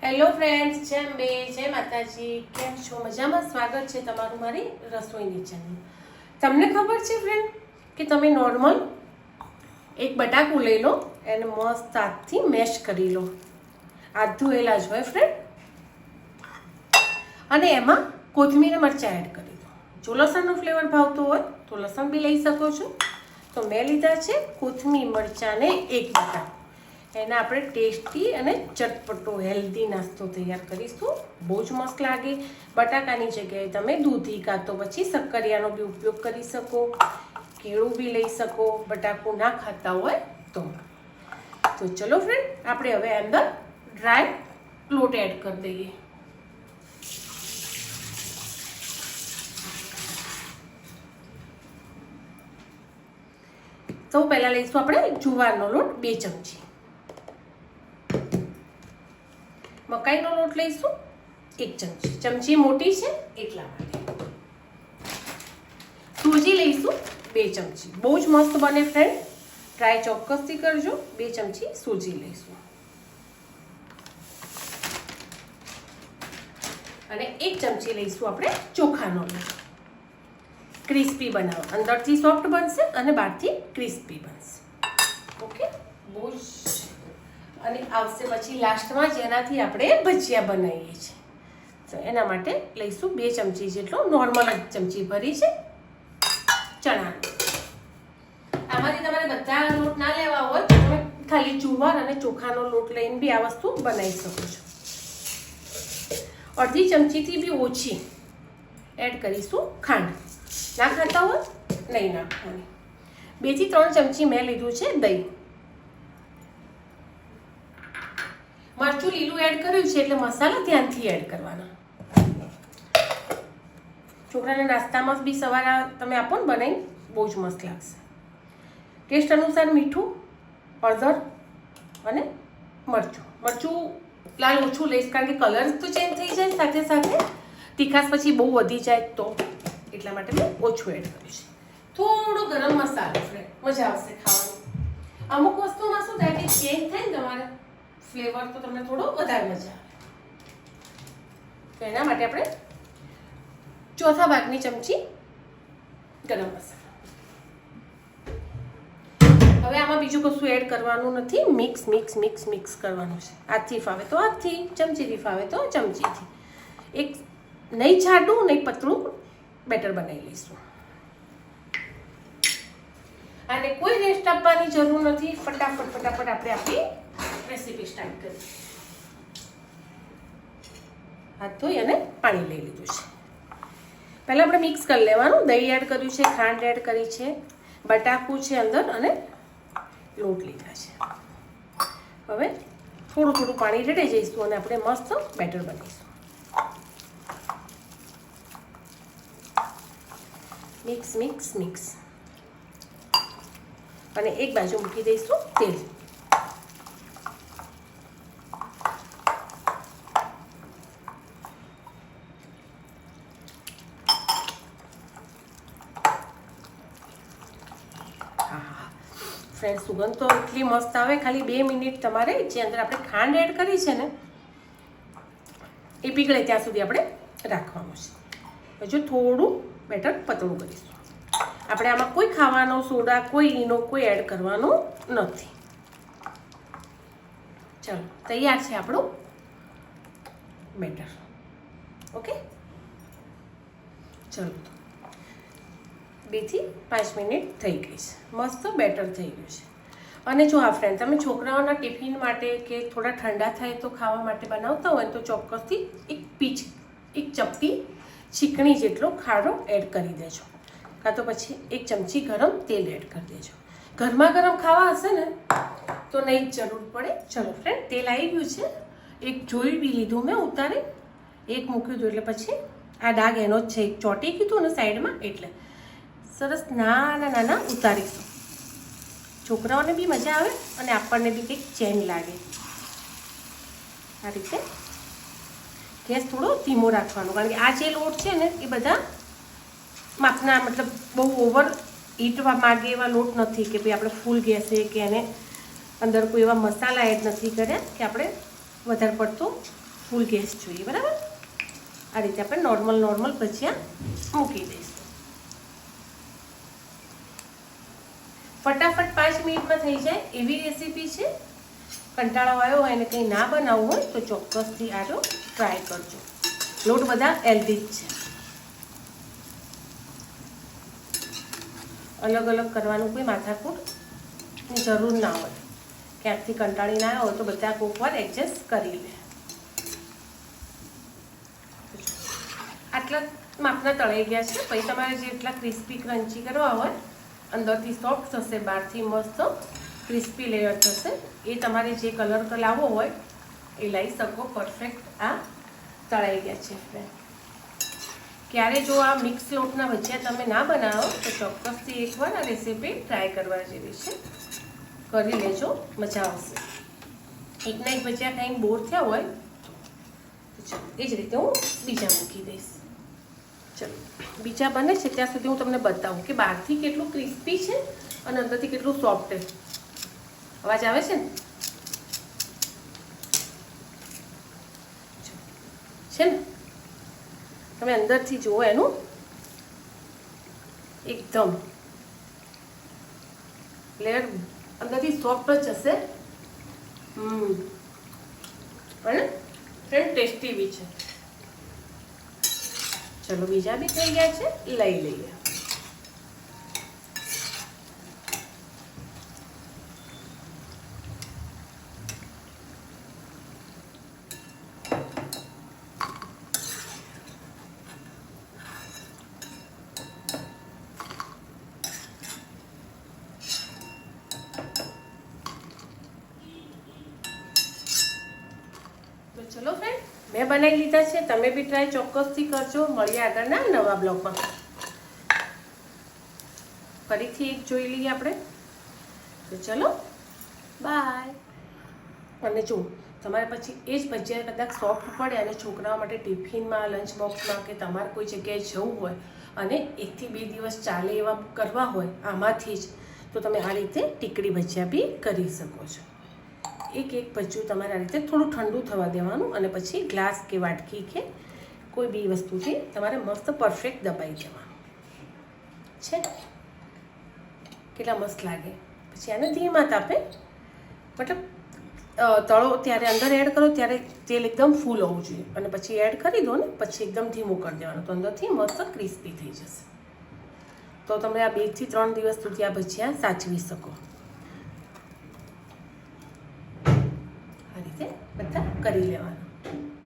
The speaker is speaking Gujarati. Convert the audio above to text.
હેલો ફ્રેન્ડ્સ, જય અંબે, જય માતાજી. કેમ છો? મજામાં? સ્વાગત છે તમારું મારી રસોઈની ચેનલ. તમને ખબર છે ફ્રેન્ડ કે તમે નોર્મલ એક બટાકું લઈ લો, એને મસ્ત હાથથી મેશ કરી લો. હાથ ધોયેલા જ હોય ફ્રેન્ડ, અને એમાં કોથમીર મરચાં એડ કરી દો. જો લસણનો ફ્લેવર ભાવતો હોય તો લસણ બી લઈ શકો છો. તો મેં લીધા છે કોથમીર મરચાંને એક બટાકું. એના આપણે ટેસ્ટી અને ચટપટો હેલ્ધી નાસ્તો તૈયાર કરીશું. બહુ જ મસ્ત લાગે. બટાકાની જગ્યાએ તમે દૂધી કાં તો પછી શક્કરિયાનો બી ઉપયોગ કરી શકો, કેળું બી લઈ શકો, બટાકું ના ખાતા હોય તો. ચલો ફ્રેન્ડ, આપણે હવે અંદર ડ્રાય લોટ એડ કરી દઈએ. સૌ પહેલાં લઈશું આપણે જુવારનો લોટ 2 ચમચી. મકાઈનો લોટ લઈશું 1 ચમચી. ચમચી મોટી છે એટલા માટે. સૂજી લઈશું 2 ચમચી. બહુ જ મસ્ત બને ફ્રેન્ડ, ટ્રાય ચોક્કસથી કરજો. 2 ચમચી સૂજી લઈશું અને 1 ચમચી લઈશું આપણે ચોખાનો લોટ. ક્રિસ્પી બનાવવા, અંદરથી સોફ્ટ બનશે અને બહારથી ક્રિસ્પી બનશે. ઓકે, બહુ જ. અને આવશે પછી લાસ્ટમાં જેનાથી આપણે ભજીયા બનાવીએ છીએ. તો એના માટે લઈશું 2 ચમચી જેટલો, નોર્મલ જ ચમચી ભરી છે ચણાનો. આમાંથી તમારે બધા લોટ ના લેવા હોય તો તમે ખાલી જુવાર અને ચોખાનો લોટ લઈને બી આ વસ્તુ બનાવી શકો છો. અડધી ચમચીથી બી ઓછી એડ કરીશું ખાંડ. ના ખાતા હોય નહીં નાખવાની. 2 થી 3 ચમચી મેં લીધું છે દહીં. મરચું લીલું એડ કર્યું છે એટલે મસાલા ધ્યાનથી એડ કરવાના. છોકરાને નાસ્તામાં બી સવારે તમે આપો ને બનાવી, બહુ જ મસ્ત લાગશે. ટેસ્ટ અનુસાર મીઠું, હળદર અને મરચું લાલ ઓછું લઈશ કારણ કે કલર તો ચેન્જ થઈ જાય, સાથે સાથે તીખાશ પછી બહુ વધી જાય તો એટલા માટે મેં ઓછું એડ કર્યું છે. થોડો ગરમ મસાલો ફ્રેન્ડ, મજા આવશે ખાવાની. અમુક વસ્તુમાં શું થાય કે ચેન્જ થાય ને તમારે ફ્લેવર, તો તમને થોડો વધારે મજા આવે. તો એના માટે આપણે 1/4 ભાગની ચમચી ગરમ મસાલો. હવે આમાં બીજું કશું એડ કરવાનું નથી. મિક્સ કરવાનું છે. હાથથી ફાવે તો હાથથી, ચમચીથી ફાવે તો ચમચીથી. એક નહીં જાડું નહીં પતળું બેટર બનાવી લઈશું. અને કોઈ રેસ્ટ આપવાની જરૂર નથી. ફટાફટ આપણે આપણી રેસીપી સ્ટાર્ટ કરી. હાથ ધોઈ અને પાણી લઈ લીધું છે. પહેલાં આપણે મિક્સ કરી લેવાનું. દહીં એડ કર્યું છે, ખાંડ એડ કરી છે, બટાકું છે અંદર અને લોટ લીધા છે. હવે થોડું પાણી રેડાઈ જઈશું અને આપણે મસ્ત બેટર બનાવીશું. મિક્સ અને એક બાજુ મૂકી દઈશું તેલ. ફ્રેન્ડ, સુગંધ તો એટલી મસ્ત આવે. ખાલી 2 મિનિટ તમારે જે અંદર આપણે ખાંડ એડ કરી છે ને એ પીગળે ત્યાં સુધી આપણે રાખવાનું છે. હજુ થોડું બેટર પતળું કરીશું. આપણે આમાં કોઈ ખાવાનો સોડા, કોઈ ઈનો કોઈ એડ કરવાનું નથી. ચલો, તૈયાર છે આપણું બેટર. ઓકે, ચલો 2 થી 5 મિનિટ થઈ ગઈ છે. મસ્ત બેટર થઈ ગયું છે. અને જો આ ફ્રેન્ડ, તમે છોકરાઓના ટિફિન માટે કે થોડા ઠંડા થાય તો ખાવા માટે બનાવતા હોય તો ચોક્કસથી એક ચપટી ચીકણી જેટલો ખારો એડ કરી દેજો, કાં તો પછી 1 ચમચી ગરમ તેલ એડ કરી દેજો. ગરમા ગરમ ખાવા હશે ને તો નહીં જ જરૂર પડે. ચલો ફ્રેન્ડ, તેલ આવી ગયું છે. એક જોઈ બી લીધું મેં ઉતારી, એક મૂક્યું હતું એટલે પછી આ ડાઘ એનો જ છે. એક ચોટી કીધું ને સાઈડમાં, એટલે સરસ નાના ઉતારીશું. છોકરાઓને બી મજા આવે અને આપણને બી કંઈક ચેન લાગે. આ રીતે ગેસ થોડો ધીમો રાખવાનો, કારણ કે આ જે લોટ છે ને એ બધા માપના, મતલબ બહુ ઓવર હીટ માગે એવા લોટ નથી કે ભાઈ આપણે ફૂલ ગેસે કે એને અંદર કોઈ એવા મસાલા એડ નથી કર્યા કે આપણે વધારે પડતો ફૂલ ગેસ જોઈએ, બરાબર. આ રીતે આપણે નોર્મલ ભજીયા મૂકી દઈશું. ફટાફટ 5 મિનિટમાં થઈ જાય એવી રેસીપી છે. કંટાળો આવ્યો હોય અને કંઈ ના બનાવવું હોય તો ચોક્કસથી આજો ટ્રાય કરજો. લોટ બધા હેલ્ધી જ છે. અલગ અલગ કરવાનું કોઈ માથાકૂટની જરૂર ના હોય. ક્યાંકથી કંટાળી ના હોય તો બધા કોક વાર એડજસ્ટ કરી લે. આટલા માપના તળાઈ ગયા છે. પછી તમારે જેટલા ક્રિસ્પી ક્રન્ચી કરવા હોય, અંદરથી સોફ્ટ થશે, બહારથી મસ્ત ક્રિસ્પી લેયર થશે. એ તમારે જે કલર લાવવો હોય એ લઈ શકો. પરફેક્ટ આ તળાઈ ગયા છે ફ્રેન્ડ. ક્યારે જો આ મિક્સ લોટના ભજીયા તમે ના બનાવો તો ચોક્કસથી એકવાર આ રેસીપી ટ્રાય કરવા જેવી છે. કરી લેજો, મજા આવશે. એકના એક ભજીયા ખાઈને બોર થયા હોય તો ચાલો એ જ રીતે હું બીજા મૂકી દઈશ. ચલો બીજા બને છે ત્યાં સુધી હું તમને બતાવું કે બહારથી કેટલું ક્રિસ્પી છે અને અંદરથી કેટલું સોફ્ટ છે. અવાજ આવે છે ને? છે ને? તમે અંદરથી જુઓ, એનું એકદમ લેયર અંદરથી સોફ્ટ જ હશે. અને ફ્રેન્ડ ટેસ્ટી બી છે. ચલો બીજા બી થઈ ગયા છે, લઈ લઈએ. ચલો ફ્રેન્ડ, મેં બનાવી લીધા છે. તમે બી ટ્રાય ચોક્કસથી કરજો. મળીએ આગળના નવા બ્લોગમાં. ફરીથી એક જોઈ લઈએ આપણે. તો ચલો બાય. અને જો તમારે પછી એ જ ભજીયા કદાચ સોફ્ટ પડે અને છોકરાઓ માટે ટિફિનમાં, લંચ બોક્સમાં કે તમારે કોઈ જગ્યાએ જવું હોય અને 1 થી 2 દિવસ ચાલે એવા કરવા હોય આમાંથી જ, તો તમે આ રીતે ટીકડી ભજીયા બી કરી શકો છો. એક ભજીયું તમારે આ રીતે થોડું ઠંડુ થવા દેવાનું અને પછી ગ્લાસ કે વાટકી કે કોઈ બી વસ્તુથી તમારે મસ્ત પરફેક્ટ દબાઈ દેવાનું છે. કેટલા મસ્ત લાગે. પછી આને ધીમા તાપે, મતલબ તળો ત્યારે અંદર એડ કરો ત્યારે તેલ એકદમ ફૂલ હોવું જોઈએ અને પછી એડ કરી દો ને પછી એકદમ ધીમું કરી દેવાનું, તો અંદરથી મસ્ત ક્રિસ્પી થઈ જશે. તો તમે આ 2 થી 3 દિવસ સુધી આ ભજીયા સાચવી શકો. આ રીતે બધા કરી લેવાનું.